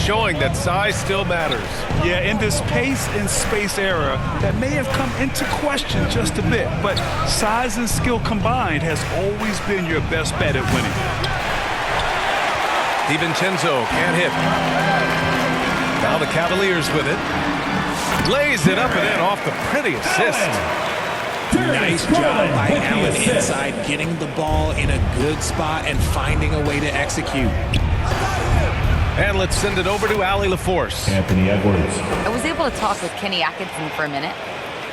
showing that size still matters. Yeah, in this pace and space era, that may have come into question just a bit, but size and skill combined has always been your best bet at winning. DiVincenzo can't hit. Now the Cavaliers with it. Lays it up and in off the pretty assist. Nice job by Allen inside, getting the ball in a good spot and finding a way to execute. And let's send it over to Allie LaForce. Anthony Edwards. I was able to talk with Kenny Atkinson for a minute.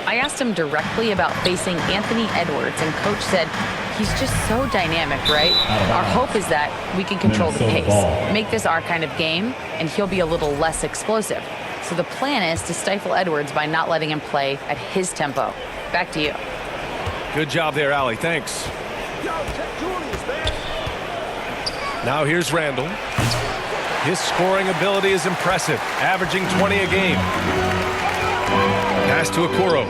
I asked him directly about facing Anthony Edwards, and Coach said, he's just so dynamic, right? Our hope is that we can control the pace, make this our kind of game, and he'll be a little less explosive. So the plan is to stifle Edwards by not letting him play at his tempo. Back to you. Good job there, Allie. Thanks. Now here's Randall. His scoring ability is impressive, averaging 20 a game. Pass to Okoro.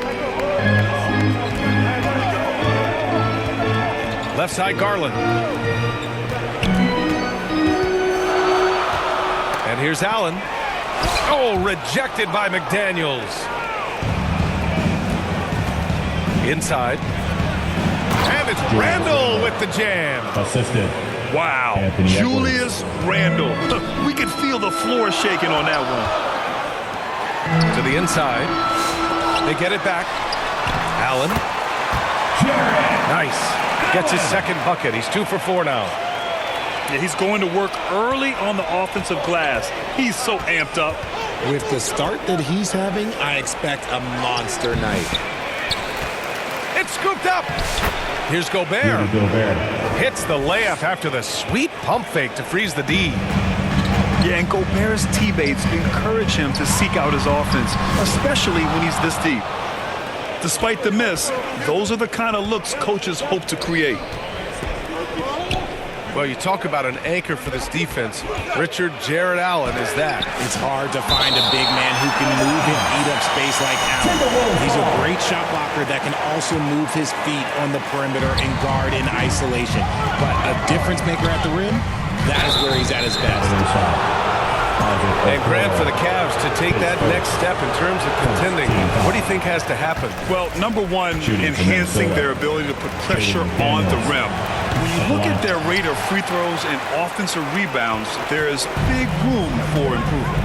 Left side, Garland. And here's Allen. Oh, rejected by McDaniels. Inside. And it's Randall with the jam. Assisted. Wow, Anthony Julius Randle. We could feel the floor shaking on that one. To the inside. They get it back. Allen. Nice. Gets his second bucket. He's 2 for 4 now. Yeah, he's going to work early on the offensive glass. He's so amped up. With the start that he's having, I expect a monster night. It's scooped up. Here's Gobert. Hits the layup after the sweet pump fake to freeze the D. Yeah, and Gobert's teammates encourage him to seek out his offense, especially when he's this deep. Despite the miss, those are the kind of looks coaches hope to create. Well, you talk about an anchor for this defense. Richard Jared Allen is that. It's hard to find a big man who can move and eat up space like Allen. He's a great shot blocker that can also move his feet on the perimeter and guard in isolation. But a difference maker at the rim, that is where he's at his best. And Grant, for the Cavs to take that next step in terms of contending, what do you think has to happen? Well, number one, enhancing their ability to put pressure on the rim. When you look at their rate of free throws and offensive rebounds, there is big room for improvement.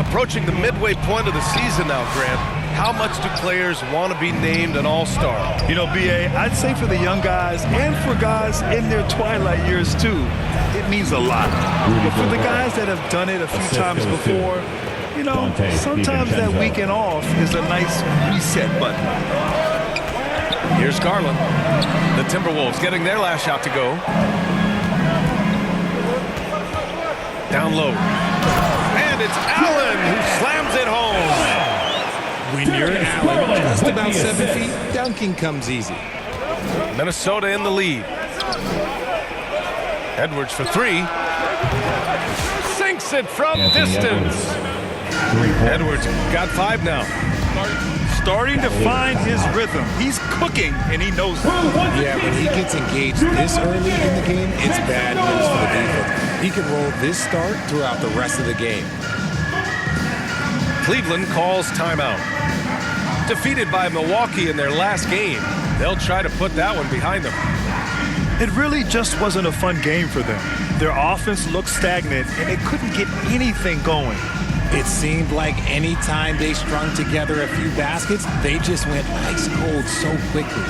Approaching the midway point of the season now, Grant, how much do players want to be named an all-star? You know, B.A., I'd say for the young guys and for guys in their twilight years, too, it means a lot. But for the guys that have done it a few times before, you know, sometimes that weekend off is a nice reset button. Here's Garland. The Timberwolves getting their last shot to go. Down low. And it's Allen who slams it home. When you're Allen, just about 7 feet, dunking comes easy. Minnesota in the lead. Edwards for 3. Sinks it from distance. Edwards got 5 now. Starting to find his rhythm. He's cooking, and he knows it. Yeah, when he gets engaged this early in the game, it's bad news for the defense. He can roll this start throughout the rest of the game. Cleveland calls timeout. Defeated by Milwaukee in their last game, they'll try to put that one behind them. It really just wasn't a fun game for them. Their offense looked stagnant, and they couldn't get anything going. It seemed like any time they strung together a few baskets, they just went ice cold so quickly.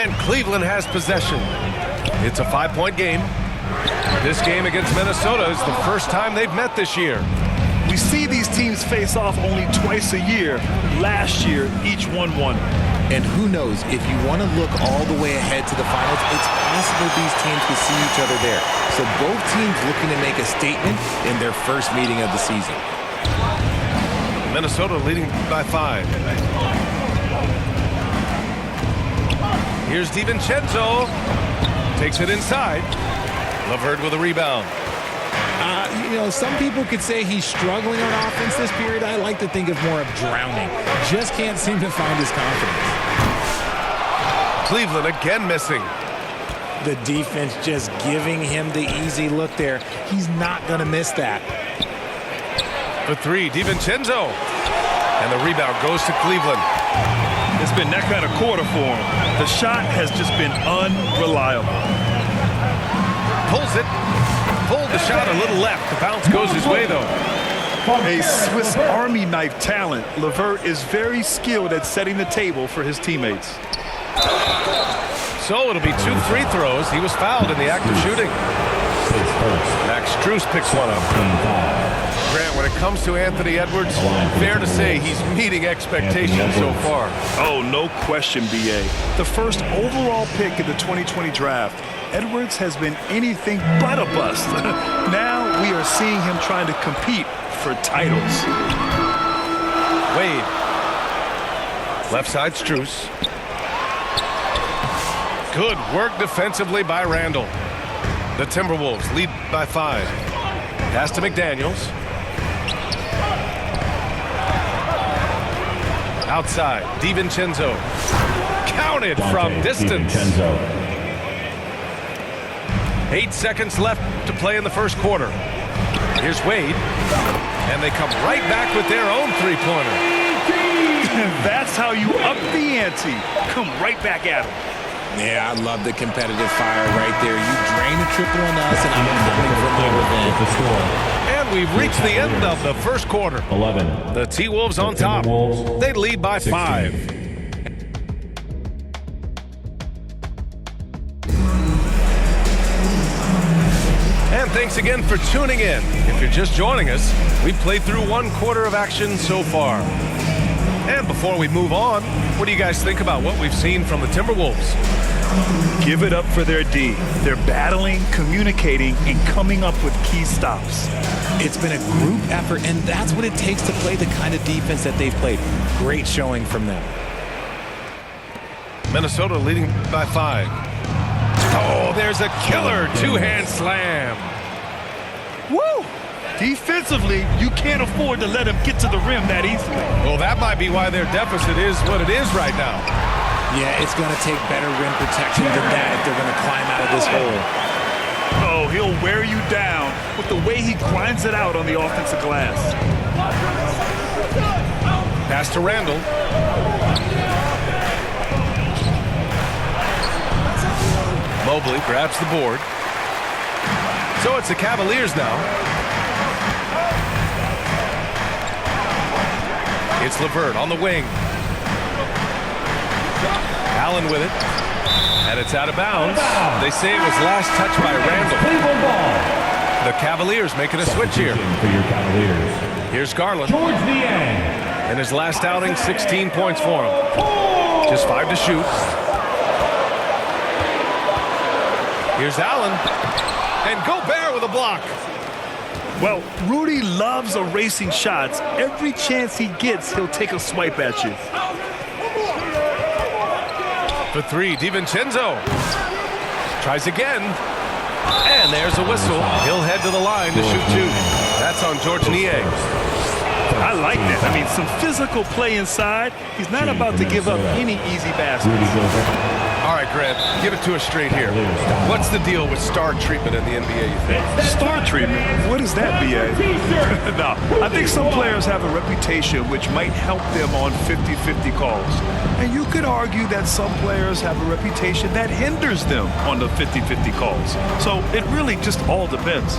And Cleveland has possession. It's a 5-point game. This game against Minnesota is the first time they've met this year. We see these teams face off only twice a year. Last year, each won one. And who knows, if you want to look all the way ahead to the finals, it's possible these teams could see each other there. So both teams looking to make a statement in their first meeting of the season. Minnesota leading by 5. Here's DiVincenzo. Takes it inside. LeVert with a rebound. Some people could say he's struggling on offense this period. I like to think of more of drowning. Just can't seem to find his confidence. Cleveland again missing. The defense just giving him the easy look there. He's not going to miss that. For 3, DiVincenzo. And the rebound goes to Cleveland. It's been that kind of quarter for him. The shot has just been unreliable. Pulls it. Pulled the shot a little left. The bounce goes his way, though. A Swiss Army knife talent, LeVert is very skilled at setting the table for his teammates. So it'll be 2 free throws. He was fouled in the act of shooting. Max Strus picks one up. Grant, when it comes to Anthony Edwards, fair to say he's meeting expectations so far. Oh, no question, B.A. The first overall pick in the 2020 draft, Edwards has been anything but a bust. Now we are seeing him trying to compete for titles. Wade. Left side, Strus. Good work defensively by Randall. The Timberwolves lead by 5. Pass to McDaniels. Outside, DiVincenzo. Counted from distance. 8 seconds left to play in the first quarter. Here's Wade. And they come right back with their own three-pointer. That's how you up the ante. Come right back at him. Yeah, I love the competitive fire right there. You drain a triple on us, and I'm coming for my revenge. And we've reached the end of the first quarter. 11. The T-Wolves on top. They lead by 5. And thanks again for tuning in. If you're just joining us, we've played through 1 quarter of action so far. And before we move on, what do you guys think about what we've seen from the Timberwolves? Give it up for their D. They're battling, communicating, and coming up with key stops. It's been a group effort, and that's what it takes to play the kind of defense that they've played. Great showing from them. Minnesota leading by 5. Oh, there's a killer 2-hand slam. Woo! Defensively, you can't afford to let him get to the rim that easily. Well, that might be why their deficit is what it is right now. Yeah, it's going to take better rim protection than that if they're going to climb out of this hole. Oh, he'll wear you down with the way he grinds it out on the offensive glass. Pass to Randall. Mobley grabs the board. So it's the Cavaliers now. It's LeVert on the wing. Allen with it. And it's out of bounds. They say it was last touched by Randall. The Cavaliers making a switch here. Here's Garland. In his last outing, 16 points for him. Just 5 to shoot. Here's Allen. And Gobert with a block. Well, Rudy loves erasing shots. Every chance he gets, he'll take a swipe at you. For 3, DiVincenzo. Tries again. And there's a whistle. He'll head to the line to shoot 2. That's on George Nier. I like that. I mean, some physical play inside. He's not about to give up any easy baskets. All right, Grant, give it to us straight here. What's the deal with star treatment in the NBA, you think? Star treatment? What is that, B.A.? No, I think some players have a reputation which might help them on 50-50 calls. And you could argue that some players have a reputation that hinders them on the 50-50 calls. So it really just all depends.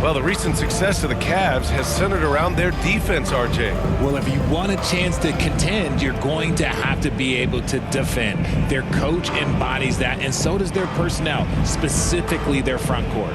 Well, the recent success of the Cavs has centered around their defense, RJ. Well, if you want a chance to contend, you're going to have to be able to defend. Their coach embodies that, and so does their personnel, specifically their front court.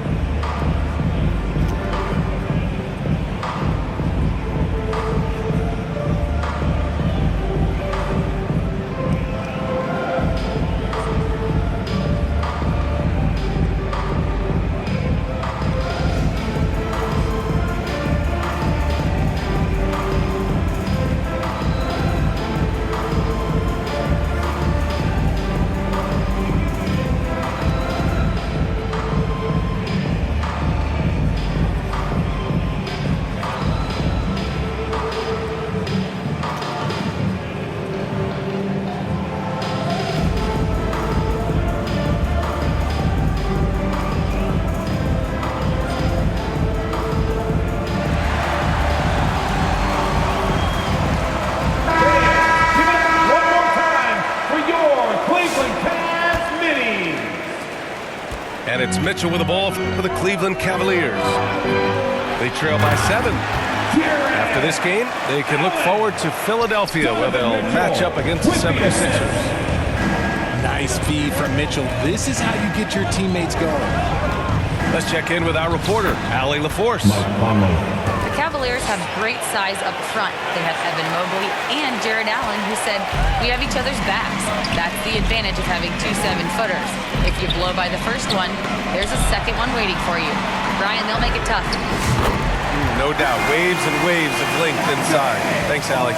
And it's Mitchell with the ball for the Cleveland Cavaliers. They trail by 7. After this game, they can look forward to Philadelphia, where they'll match up against the 76ers. Nice feed from Mitchell. This is how you get your teammates going. Let's check in with our reporter, Allie LaForce. The Cavaliers have great size up front. They have Evan Mobley and Jared Allen, who said, "We have each other's backs." That's the advantage of having 2 7-footers. If you blow by the first one, there's a second one waiting for you. Brian, they'll make it tough. No doubt. Waves and waves of length inside. Thanks, Allie.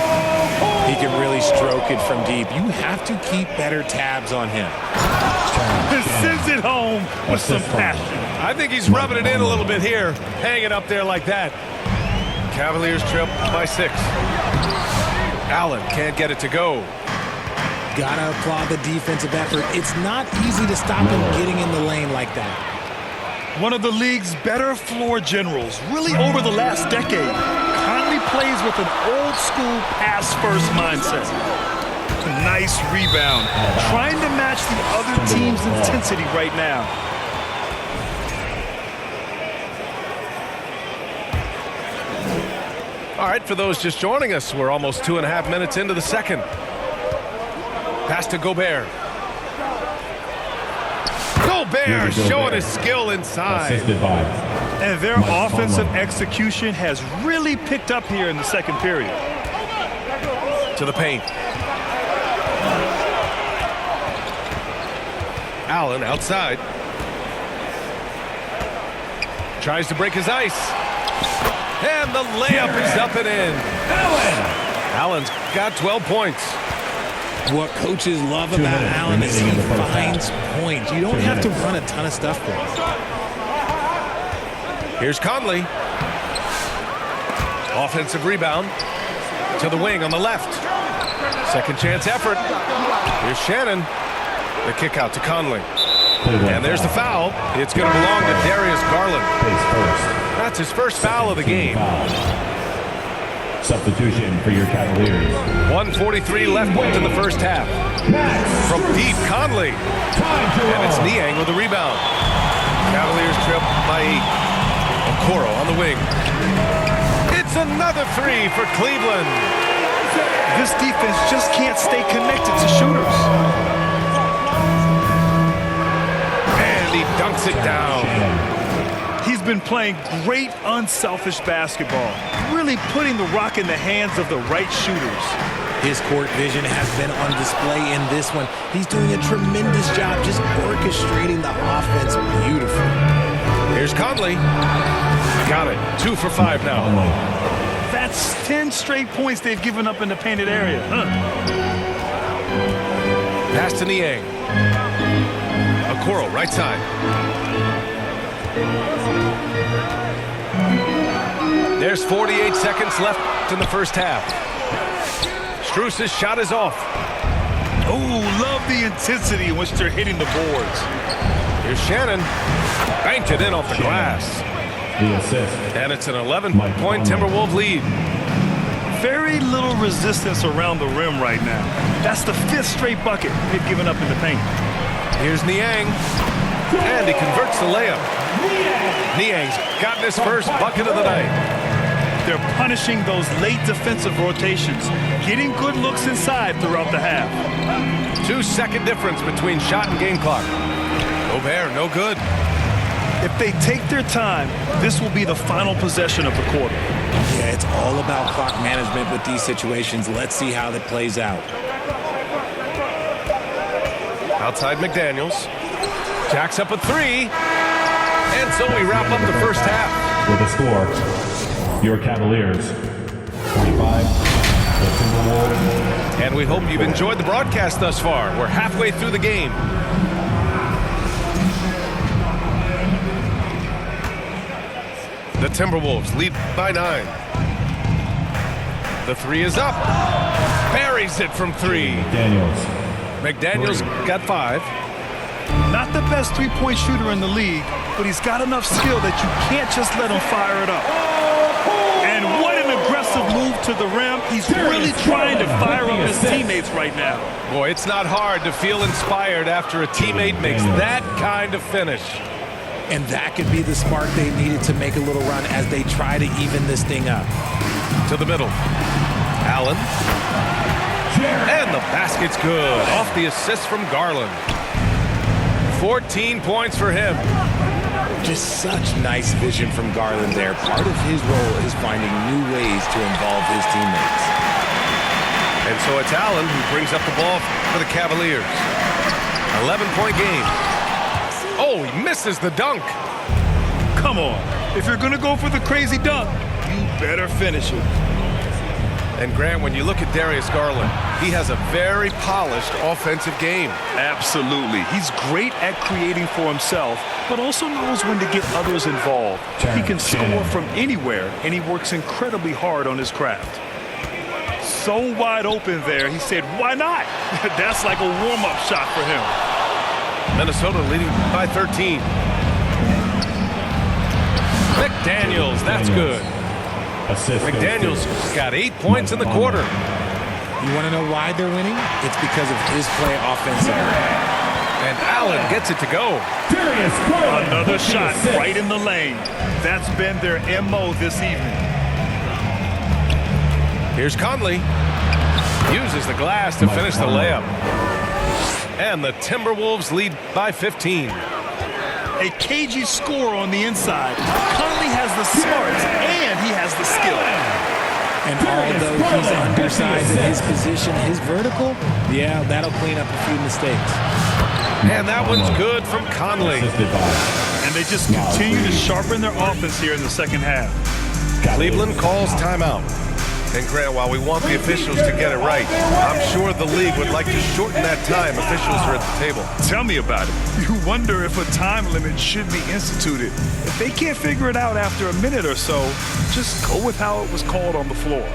He can really stroke it from deep. You have to keep better tabs on him. Sends it home with some passion. I think he's rubbing it in a little bit here. Hanging up there like that. Cavaliers trail by 6. Allen can't get it to go. Gotta applaud the defensive effort. It's not easy to stop him getting in the lane like that. One of the league's better floor generals, really over the last decade. Conley plays with an old-school pass-first mindset. Nice rebound. Trying to match the other team's intensity right now. All right, for those just joining us, we're almost 2.5 minutes into the second. Pass to Gobert. Gobert showing his skill inside. And their offensive execution has really picked up here in the second period. To the paint. Allen outside. Tries to break his ice. And the layup is up and in. Allen's got 12 points. What coaches love about Allen is he finds points. You don't have to run a ton of stuff for him. Here's Conley. Offensive rebound to the wing on the left. Second chance effort. Here's Shannon. The kick out to Conley. And there's the foul. It's going to belong to Darius Garland. That's his first foul of the game. Substitution for your Cavaliers. 1:43 left in the first half. From deep, Conley. And it's Niang with the rebound. Cavaliers trail by 8. Okoro on the wing. It's another 3 for Cleveland. This defense just can't stay connected to shooters. And he dunks it down. He's been playing great unselfish basketball, really putting the rock in the hands of the right shooters. His court vision has been on display in this one. He's doing a tremendous job just orchestrating the offense beautifully. Here's Conley. Got it. 2 for 5 now. That's 10 straight points they've given up in the painted area. Pass to Niang. Okoro, right side. There's 48 seconds left in the first half. Strus's shot is off. Oh, love the intensity in which they're hitting the boards. Here's Shannon. Banked it in off the glass. The assist. And it's an 11-point Timberwolves lead. Very little resistance around the rim right now. That's the 5th straight bucket they've given up in the paint. Here's Niang. And he converts the layup. Niang's gotten his first bucket of the night. They're punishing those late defensive rotations, getting good looks inside throughout the half. 2-second difference between shot and game clock. Gobert, no good. If they take their time, this will be the final possession of the quarter. Yeah, it's all about clock management with these situations. Let's see how that plays out. Outside McDaniels. Jacks up a three. And so we wrap up the first half. With a score, your Cavaliers, 25, the Timberwolves. And we hope you've enjoyed the broadcast thus far. We're halfway through the game. The Timberwolves lead by 9. The three is up. Buries it from 3. McDaniels got 5. Not the best three-point shooter in the league, but he's got enough skill that you can't just let him fire it up. And what an aggressive move to the rim. He's really trying to fire up his teammates right now. Boy, it's not hard to feel inspired after a teammate makes that kind of finish. And that could be the spark they needed to make a little run as they try to even this thing up. To the middle. Allen. And the basket's good. Off the assist from Garland. 14 points for him. Just such nice vision from Garland there. Part of his role is finding new ways to involve his teammates. And so it's Allen who brings up the ball for the Cavaliers. 11-point game. Oh, he misses the dunk. Come on. If you're going to go for the crazy dunk, you better finish it. And Grant, when you look at Darius Garland, he has a very polished offensive game. Absolutely. He's great at creating for himself, but also knows when to get others involved. He can score from anywhere, and he works incredibly hard on his craft. So wide open there, he said, why not? That's like a warm-up shot for him. Minnesota leading by 13. McDaniels, that's good. McDaniels got 8 points in the quarter. You want to know why they're winning? It's because of his play offensively. And Allen gets it to go. Another shot right in the lane. That's been their MO this evening. Here's Conley. Uses the glass to finish the layup. And the Timberwolves lead by 15. A cagey score on the inside. Conley has the smarts and he has the skill. And although he's undersized in his position, his vertical, yeah, that'll clean up a few mistakes. And that one's good from Conley. And they just continue to sharpen their offense here in the second half. Cleveland calls timeout. And Grant, while we want the officials to get it right, I'm sure the league would like to shorten that time officials are at the table. Tell me about it. You wonder if a time limit should be instituted. If they can't figure it out after a minute or so, just go with how it was called on the floor.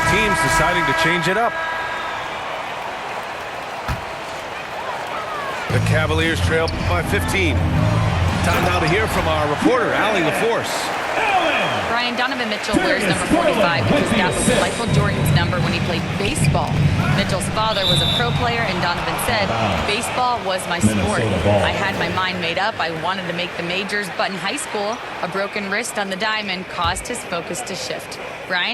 Teams deciding to change it up. The Cavaliers trail by 15. Time now to hear from our reporter, Allie LaForce. Brian, Donovan Mitchell wears number 45 because that was Michael Jordan's number when he played baseball. Mitchell's father was a pro player, and Donovan said, baseball was my sport. I had my mind made up. I wanted to make the majors, but in high school, a broken wrist on the diamond caused his focus to shift. Brian?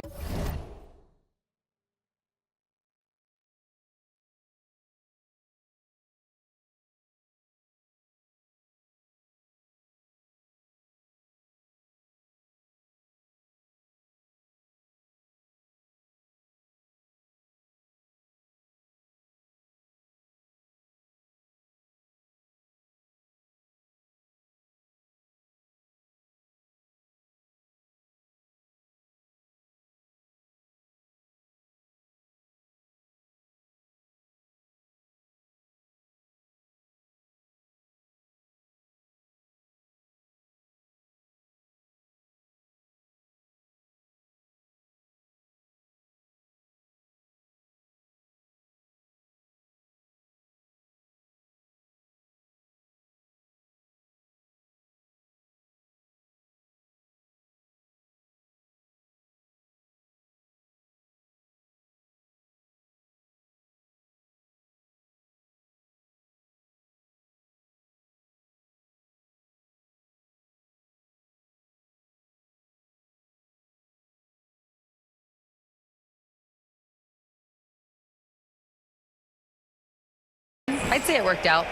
I'd say it worked out.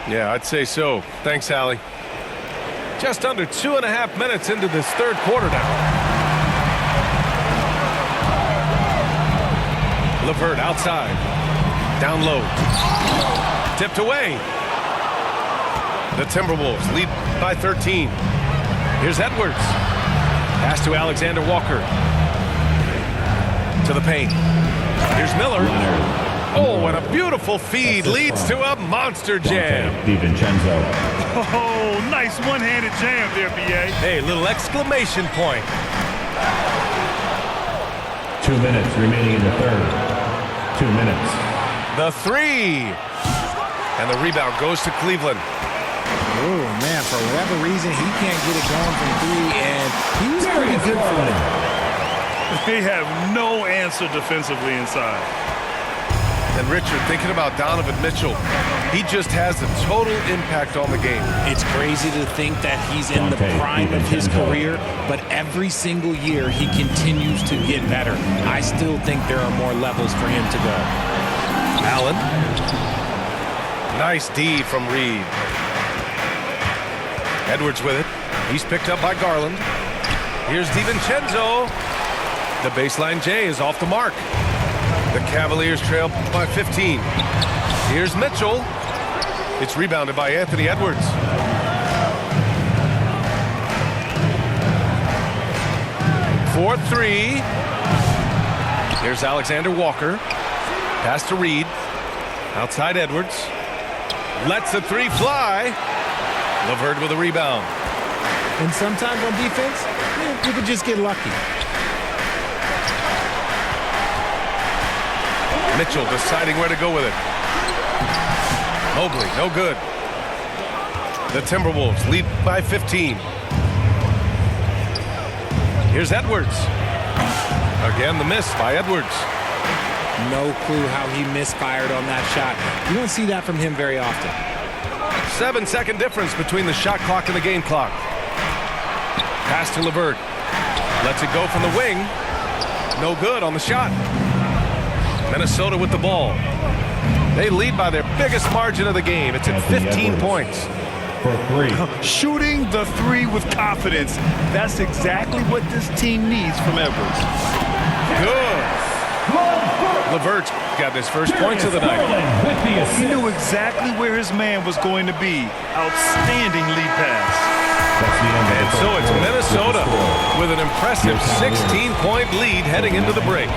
Yeah, I'd say so. Thanks, Allie. Just under 2.5 minutes into this third quarter now. LeVert outside. Down low. Tipped away. The Timberwolves lead by 13. Here's Edwards. Pass to Alexander Walker. To the paint. Here's Miller. Oh, and a beautiful feed leads to a monster jam. DiVincenzo. Oh, nice one-handed jam there, B.A. Hey, little exclamation point. 2 minutes remaining in the third. 2 minutes. The three. And the rebound goes to Cleveland. Oh, man, for whatever reason, he can't get it going from three, and he was pretty good for it. They have no answer defensively inside. And Richard, thinking about Donovan Mitchell, he just has a total impact on the game. It's crazy to think that he's in the prime of his career, but every single year he continues to get better. I still think there are more levels for him to go. Allen. Nice D from Reed. Edwards with it. He's picked up by Garland. Here's DiVincenzo. The baseline J is off the mark. The Cavaliers trail by 15. Here's Mitchell. It's rebounded by Anthony Edwards. For three. Here's Alexander Walker. Pass to Reed. Outside Edwards. Lets the three fly. LeVert with a rebound. And sometimes on defense, you could just get lucky. Mitchell deciding where to go with it. Mobley, no good. The Timberwolves lead by 15. Here's Edwards. Again, the miss by Edwards. No clue how he misfired on that shot. You don't see that from him very often. 7-second difference between the shot clock and the game clock. Pass to LeVert. Lets it go from the wing. No good on the shot. Minnesota with the ball. They lead by their biggest margin of the game. It's at 15 points. For three. Shooting the three with confidence. That's exactly what this team needs from Edwards. Good. LeVert's got his first points of the night. He knew exactly where his man was going to be. Outstanding lead pass. And so it's Minnesota with an impressive 16-point lead heading into the break.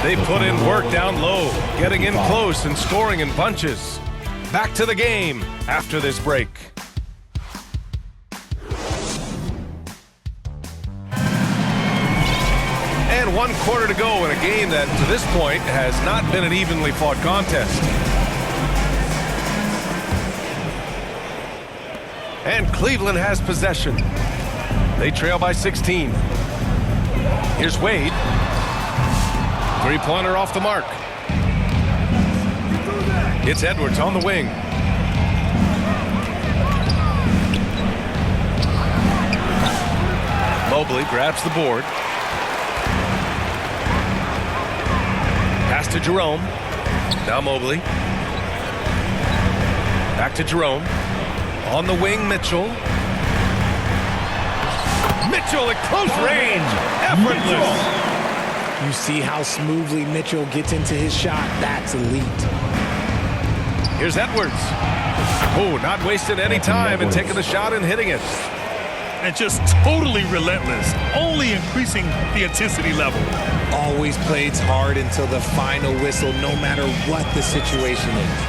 They put in work down low, getting in close and scoring in bunches. Back to the game after this break. And 1 quarter to go in a game that, to this point, has not been an evenly fought contest. And Cleveland has possession. They trail by 16. Here's Wade. Three-pointer off the mark. It's Edwards on the wing. Mobley grabs the board. Pass to Jerome. Now Mobley. Back to Jerome. On the wing, Mitchell. Mitchell at close range. Effortless. You see how smoothly Mitchell gets into his shot. That's elite. Here's Edwards. Oh, not wasting any time and taking the shot and hitting it. And just totally relentless, only increasing the intensity level. Always plays hard until the final whistle, no matter what the situation is.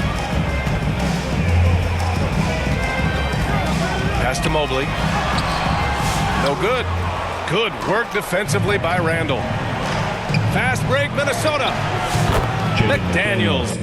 Pass to Mobley. No good. Good work defensively by Randall. Fast break, Minnesota. McDaniels